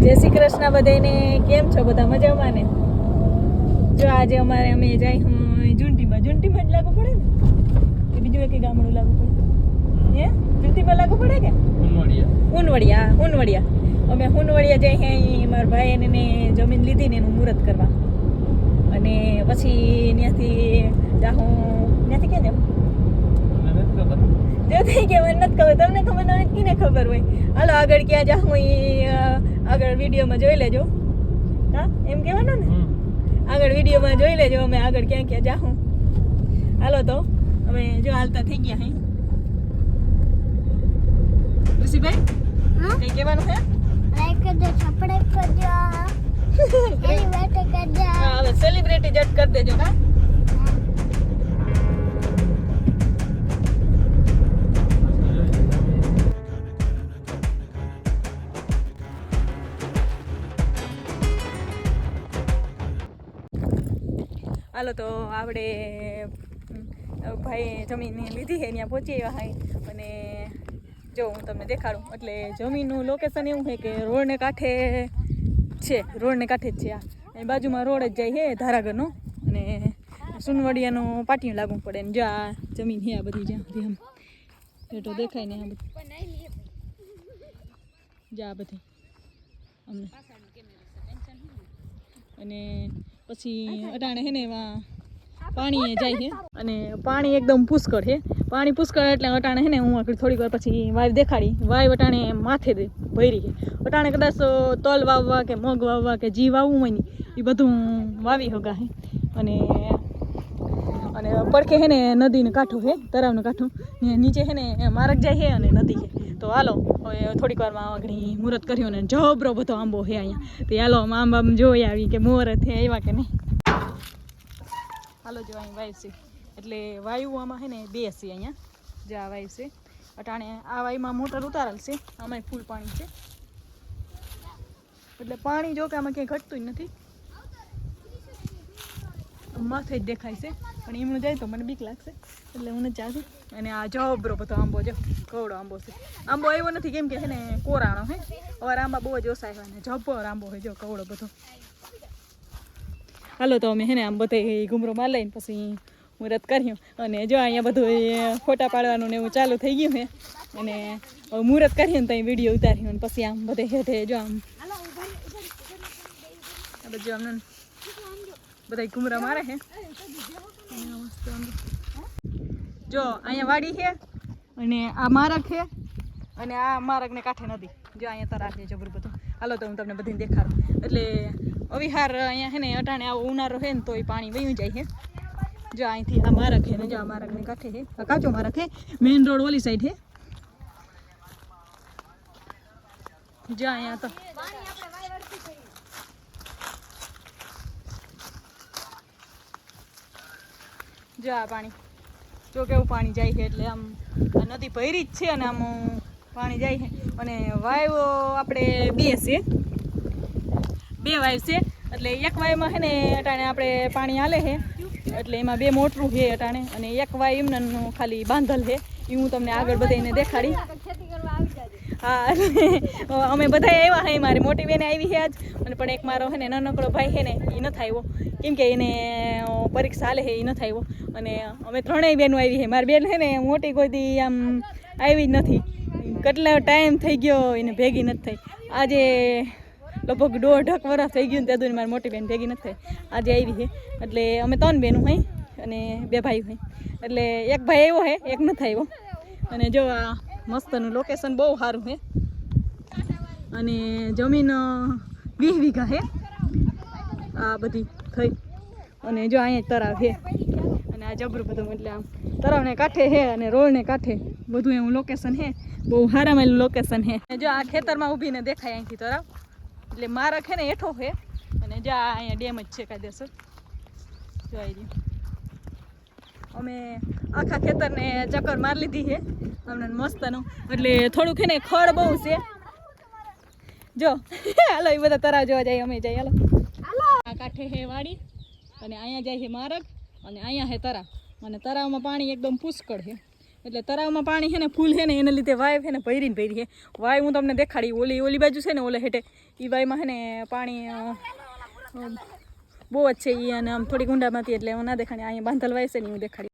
જય શ્રી કૃષ્ણ બધાને. કેમ છો બધા? મજામાં ને? જો આજે અમે જાય ઝુંટીમાં જ લાગુ પડે ને કે બીજું એક ગામડું લાગુ પડે? હે ઝુંટીમાં લાગુ પડે કે હુનવડિયા. અમે હુનવડિયા જઈએ અહીં મારા ભાઈ એને જમીન લીધી ને એનું મુહૂર્ત કરવા, અને પછી ત્યાંથી જાઉં. ત્યાંથી ક્યાં જાઉં જો થઈ ગયા મને નથી ખબર. તમને ખબર ના હોય કીને ખબર હોય? હાલો આગળ ક્યાં જાઉં એ આગળ વિડીયોમાં જોઈ લેજો. હા એમ કહેવાનું ને, આગળ વિડીયોમાં જોઈ લેજો અમે આગળ ક્યાં ક્યાં જાઉં. હાલો તો અમે જો હાલતા થઈ ગયા. હે ઋષિભાઈ કઈ કહેવાનું છે? લાઈક કરજો, સબસ્ક્રાઇબ કરજો, સેલિબ્રેટ કરજો. હા હવે સેલિબ્રિટી જટ કરી દેજો. કા હાલો તો આપણે ભાઈ જમીન લીધી છે ત્યાં પહોંચી આવ્યા હોય. અને જો હું તમને દેખાડું, એટલે જમીનનું લોકેશન એવું છે કે રોડને કાંઠે છે, રોડને કાંઠે જ છે. આ અહીં બાજુમાં રોડ જ જાય છે ધારાગરનો, અને સુનવડિયાનું પાટિયું લાગવું પડે ને જો આ જમીન છે આ બધી. જ્યાં બધી આમ તો દેખાય ને આ બધી જા આ બધી અમને. અને પછી અટાણે છે ને એમાં પાણી જાય છે, અને પાણી એકદમ પુષ્કળ છે. પાણી પુષ્કળ એટલે અટાણે છે ને હું થોડીક વાર પછી વાય દેખાડી. વાય અટાણે માથે ભરી છે. અટાણે કદાચ તલ વાવવા કે મગ વાવવા કે જી વાવવું હોય ને એ બધું વાવી હગા છે. અને પડખે છે ને નદીનો કાંઠો છે, તળાવનો કાંઠો. નીચે છે ને માર્ગ જાય છે અને નદી છે. તો હાલો હવે થોડીક વારમાં આગળ મુહૂર્ત કર્યું ને જબરો બધો આંબો છે અહીંયા. તો હાલો આંબા જોઈ આવી કે મુહૂર્ત છે આવ્યા કે નહીં. હાલો જો અહીં વાયુ છે, એટલે વાયુ આમાં છે ને બે છે અહીંયા. જે આ વાયુ છે અટાણે આ વાયુમાં મોટર ઉતારેલ છે, આમાં ફૂલ પાણી છે. એટલે પાણી જો કે આમાં ક્યાંય ઘટતું જ નથી, માથે જ દેખાય છે. પણ એમનું જાય તો મને બીક લાગશે એટલે હું નથી ચાલતી. અને આ જબરો બધો આંબો જો કવડો આંબો છે. આંબો આવ્યો નથી કેમ કે છે ને કોરાણો હે. હવે આંબા બહુ જ ઓછા આવ્યા ને જબર આંબો હોય જો કવડો બધો. હાલો તો અમે છે ને આમ બધે ઘૂમરો માર લઈને પછી મુહૂર્ત કર્યું. અને જો અહીંયા બધું ફોટા પાડવાનું ને એવું ચાલુ થઈ ગયું છે. અને મુહૂર્ત કર્યું ને ત્યાં વિડીયો ઉતાર્યું ને પછી આમ બધે હેઠે જો આમ જો આમ બધા ઘૂમરા મારે છે. જો અહીંયા વાડી છે અને આ મારક છે, અને આ મારકને કાંઠે નદી. જો અહીંયા તરાર છે જબર બધું. હાલો તો હું તમને બધી દેખાડું. એટલે અવિહાર અહીંયા છે ને અટાણે આવો ઉનાળો છે ને તો એ પાણી વયું જાય છે. જો અહીંથી આ મારક છે ને જો આ મારકને કાંઠે છે. આ કાચો મારક છે, મેઇન રોડ ઓલી સાઈડ છે. જો અહીંયા તો જો આ પાણી જો કેવું પાણી જાય છે. એટલે આમ આ નદી ભરી જ છે અને આમ પાણી જાય છે. અને વાયુ આપણે બે વાયુ છે. એટલે એક વાયુમાં છે ને અટાણે આપણે પાણી હાલે છે, એટલે એમાં બે મોટરું છે અટાણે. અને એક વાયુ એમનું ખાલી બાંધલ છે, એ હું તમને આગળ બધાને દેખાડી. હા અમે બધા આવ્યા છે. મારી મોટી બેને આવી છે આજ. અને પણ એક મારો છે ને નાનકડો ભાઈ છે ને એ નથી આવ્યો કેમ કે એને પરીક્ષા હાલે છે, એ નથી આવ્યો. અને અમે ત્રણેય બહેનો આવી છે. મારી બેન છે ને મોટી કોઈ દી આમ આવી જ નથી. કેટલો ટાઈમ થઈ ગયો એને ભેગી નથી થઈ. આજે લગભગ 1.5 વર્ષ થઈ ગયું ને ત્યાં મારી મોટી બેન ભેગી નથી થઈ. આજે આવી છે. એટલે અમે 3 બહેનો હોય અને 2 ભાઈ હોય. એટલે એક ભાઈ આવ્યો છે, એક નથી આવ્યો. અને જો આ મસ્તનું લોકેશન બહુ સારું છે. અને જમીન 20 વીઘા છે આ બધી થઈ. અને જો અહીંયા તળાવ છે અને આ જબરું બધું. એટલે આમ તળાવને કાંઠે છે અને રોડને કાંઠે બધું એવું લોકેશન છે. બહુ સારામાં લોકેશન છે. જો આ ખેતરમાં ઊભીને દેખાય અહીંથી તળાવ. એટલે મારક છે ને હેઠો છે. અને જો અહીંયા ડેમ જ છે કાયદેસર. જોઈ રહ્યું અમે આખા ખેતરને ચક્કર મારી લીધી છે હમણાં મસ્તનું. એટલે થોડુંક છે ને ખડ બહુ છે. જો હાલો એ બધા તળાવ જોવા જાય અમે જાય. હાલો આ કાંઠે છે વાડી અને અહીંયા જાય છે મારક અને અહીંયા છે તળાવ. અને તળાવમાં પાણી એકદમ પુષ્કળ છે. એટલે તળાવમાં પાણી છે ને ફૂલ છે ને એના લીધે વાય છે ને ભરી છે વાય હું તમને દેખાડી ઓલી બાજુ છે ને ઓલે હેઠે એ વાયમાં છે ને પાણી બહુ જ છે એ અને આમ થોડીક ઊંડામાંથી એટલે હું ના દેખાડી અહીંયા બાંધલ વાય છે ને હું દેખાડી.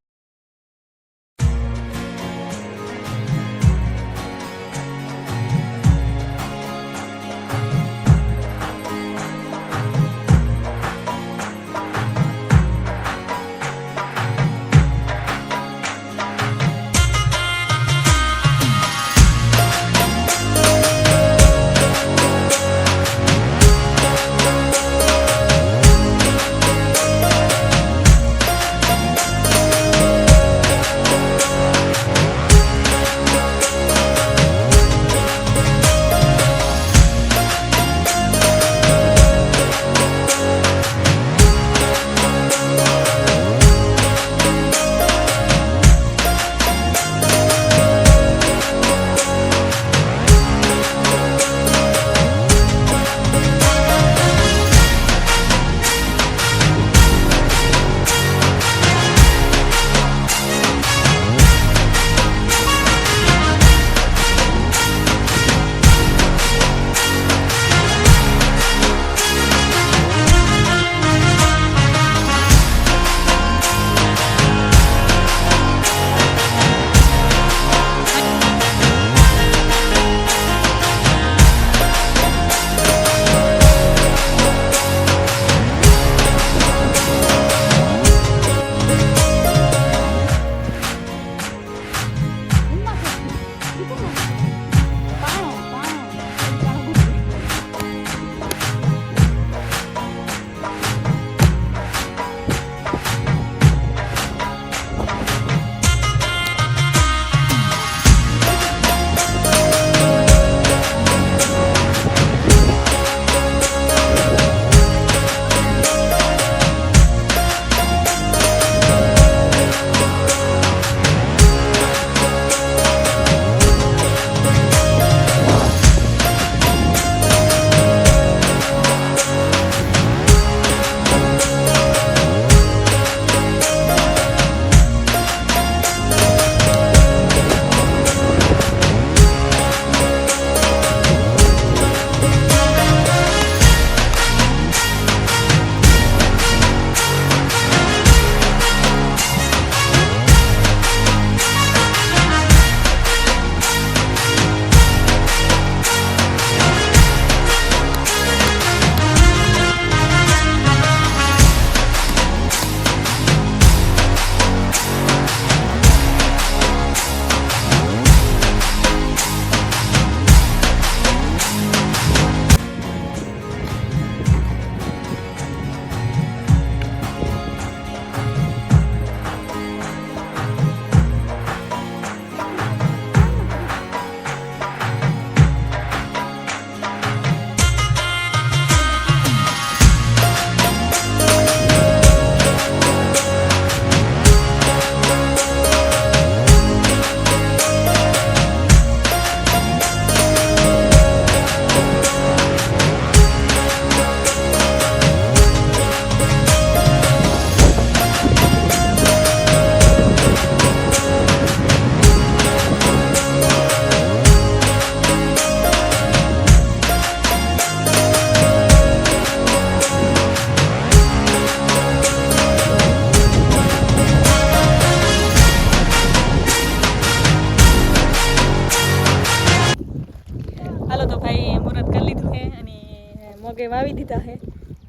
મગે વાવી દીધા છે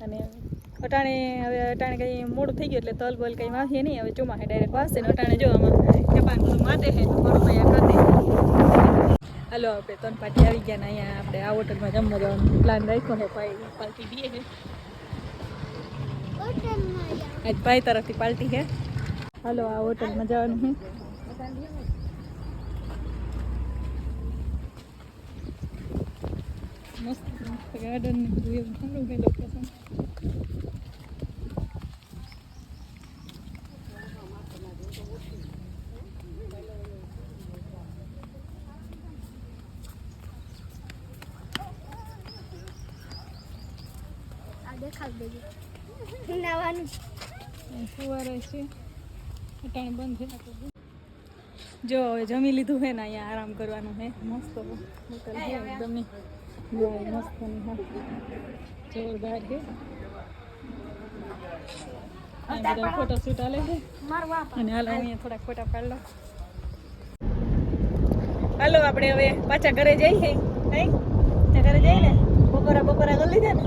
અને અટાણે કંઈ મોડું થઈ ગયું એટલે તલ બલ કંઈ વાવીએ નહીં. હવે ચોમાસે ડાયરેક્ટ વાવશે ને અટાણે જો આમાં જપાન બધું માટે છે તો ઘણું તૈયાર કરી દે. હાલો આપણે ત્રણ પાર્ટી આવી ગયા ને અહીંયા આપણે આ હોટલમાં જમવા જવાનો પ્લાન રાખ્યો છે. ભાઈ પાર્ટી દે છે આજ ભાઈ તરફથી પાર્ટી છે. હાલો આ હોટલમાં જવાનું છે. મસ્ત મસ્ત ગાર્ડન ને બધું એવું સારું છે લોકેશન. નાવાનું ફુવારા છે અટાણે બંધ છે. જો હવે જમી લીધું છે ને અહીંયા આરામ કરવાનું છે મસ્ત હોટલ છે એકદમ ની જો મસ્ત ની હા જોરદાર છે આ બધા ફોટો શૂટ આલે છે અને હાલો અહીંયા થોડા ફોટા પાડ લો હાલો આપણે હવે પાછા ઘરે જઈએ નહીં ઘરે જઈએ ને બપોરા કરી લીધા ને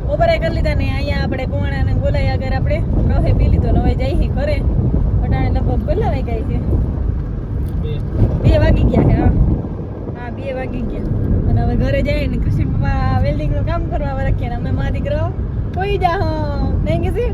બપોરા કરી લીધા ને અહીંયા આપણે કુવાણાને બોલાય આગળ આપણે રહે પી લીધો ને હવે જઈએ ઘરે અટાણે લગભગ કેટલા વાગ્યા છે 2 વાગી ગયા છે હા 2 વાગી ગયા અને હવે ઘરે જઈએ ને કૃષ્ણ પપ્પા વેલ્ડિંગ નું કામ કરવા રાખીએ ને અમે મારા દીકરો કોઈ જા નહીં કે